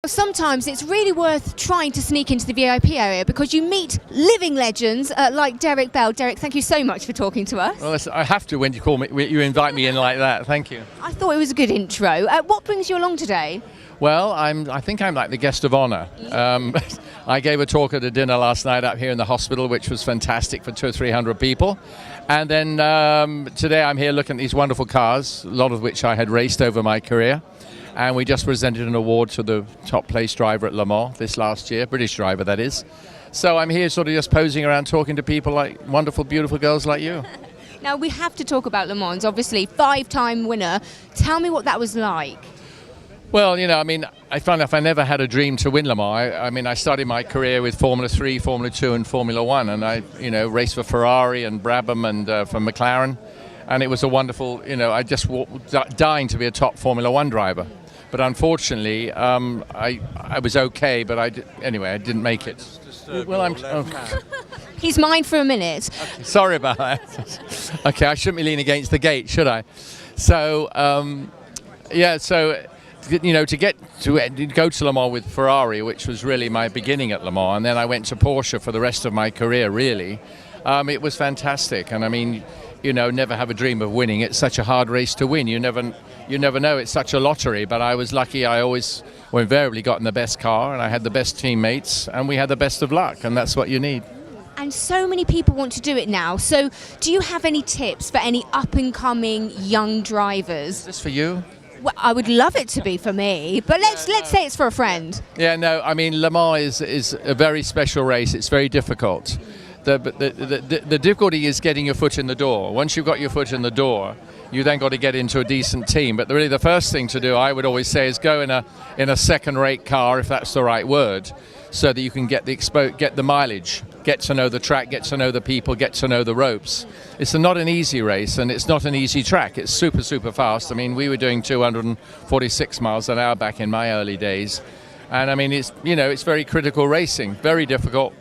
Sometimes it's really worth trying to sneak into the VIP area because you meet living legends like Derek Bell. Derek, thank you so much for talking to us. Well, I have to when you invite me in like that. Thank you. I thought it was a good intro. What brings you along today? Well, I think I'm like the guest of honour. I gave a talk at a dinner last night up here in the hospital, which was fantastic for 200 or 300 people. And then today I'm here looking at these wonderful cars, a lot of which I had raced over my career. And we just presented an award to the top place driver at Le Mans this last year, British driver that is. So I'm here sort of just posing around talking to people like wonderful, beautiful girls like you. Now we have to talk about Le Mans, obviously, 5-time winner. Tell me what that was like. Well, you know, I mean, I found if I never had a dream to win Le Mans. I mean, I started my career with Formula 3, Formula 2 and Formula 1, and I, raced for Ferrari and Brabham and for McLaren. And it was a wonderful, I just dying to be a top Formula 1 driver. But unfortunately, I was okay, but I didn't make it. He's mine for a minute. Okay, sorry about that. Okay, I shouldn't be leaning against the gate, should I? So, to go to Le Mans with Ferrari, which was really my beginning at Le Mans, and then I went to Porsche for the rest of my career, really. It was fantastic, and I mean, never have a dream of winning. It's such a hard race to win. You never know. It's such a lottery. But I was lucky. I always, invariably got in the best car, and I had the best teammates, and we had the best of luck, and that's what you need. And so many people want to do it now. So, do you have any tips for any up-and-coming young drivers? Is this for you? Well, I would love it to be for me, but let's say it's for a friend. Yeah, no. I mean, Le Mans is a very special race. It's very difficult. The difficulty is getting your foot in the door. Once you've got your foot in the door, you then got to get into a decent team. But really the first thing to do, I would always say, is go in a second-rate car, if that's the right word, so that you can get the mileage, get to know the track, get to know the people, get to know the ropes. It's not an easy race, and it's not an easy track. It's super, super fast. I mean, we were doing 246 miles an hour back in my early days. And I mean, it's very critical racing, very difficult.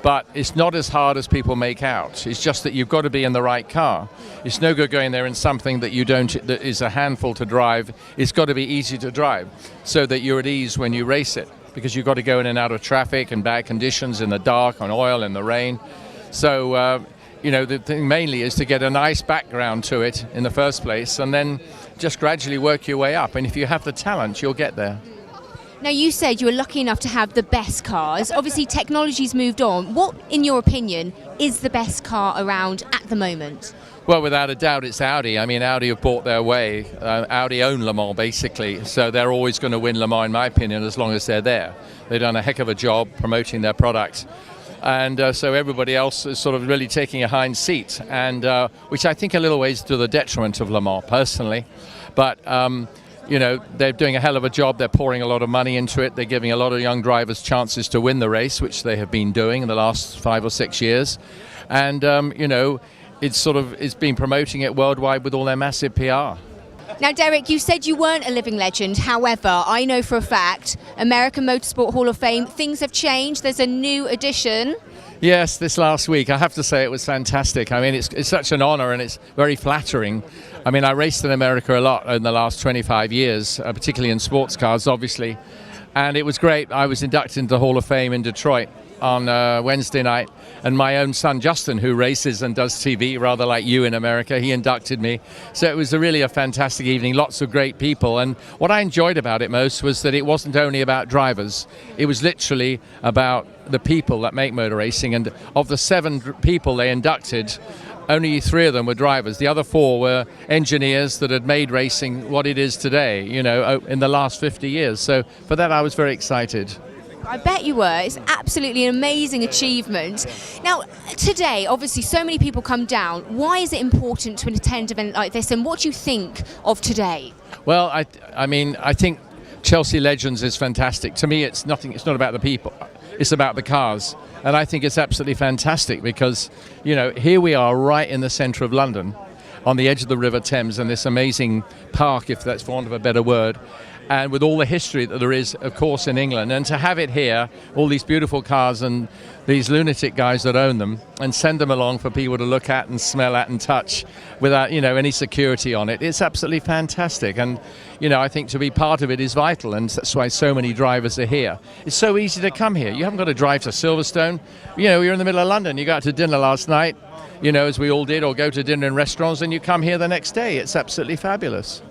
But it's not as hard as people make out. It's just that you've got to be in the right car. It's no good going there in something that that is a handful to drive. It's got to be easy to drive so that you're at ease when you race it, because you've got to go in and out of traffic and bad conditions, in the dark, on oil, in the rain. So, the thing mainly is to get a nice background to it in the first place, and then just gradually work your way up. And if you have the talent, you'll get there. Now, you said you were lucky enough to have the best cars. Obviously, technology's moved on. What, in your opinion, is the best car around at the moment? Well, without a doubt, it's Audi. I mean, Audi have bought their way. Audi own Le Mans, basically. So they're always going to win Le Mans, in my opinion, as long as they're there. They've done a heck of a job promoting their product. And so everybody else is sort of really taking a hind seat, and which I think a little ways to the detriment of Le Mans, personally. But they're doing a hell of a job. They're pouring a lot of money into it. They're giving a lot of young drivers chances to win the race, which they have been doing in the last 5 or 6 years. And, it's been promoting it worldwide with all their massive PR. Now, Derek, you said you weren't a living legend. However, I know for a fact, American Motorsport Hall of Fame, things have changed. There's a new addition. Yes, this last week. I have to say it was fantastic. I mean, it's such an honor, and it's very flattering. I mean, I raced in America a lot in the last 25 years, particularly in sports cars, obviously. And it was great. I was inducted into the Hall of Fame in Detroit on Wednesday night. And my own son, Justin, who races and does TV, rather like you in America, he inducted me. So it was really a fantastic evening, lots of great people. And what I enjoyed about it most was that it wasn't only about drivers. It was literally about the people that make motor racing. And of the 7 people they inducted, only 3 of them were drivers. The other 4 were engineers that had made racing what it is today, in the last 50 years. So for that, I was very excited. I bet you were. It's absolutely an amazing achievement. Now, today, obviously, so many people come down. Why is it important to attend an event like this, and what do you think of today? Well, I think Chelsea Legends is fantastic. To me, it's not about the people. It's about the cars. And I think it's absolutely fantastic because, here we are right in the centre of London, on the edge of the River Thames, in this amazing park, if that's for want of a better word. and with all the history that there is, of course, in England. And to have it here, all these beautiful cars and these lunatic guys that own them, and send them along for people to look at and smell at and touch without, any security on it, it's absolutely fantastic. And, I think to be part of it is vital, and that's why so many drivers are here. It's so easy to come here. You haven't got to drive to Silverstone. You're in the middle of London. You got out to dinner last night, as we all did, or go to dinner in restaurants, and you come here the next day. It's absolutely fabulous.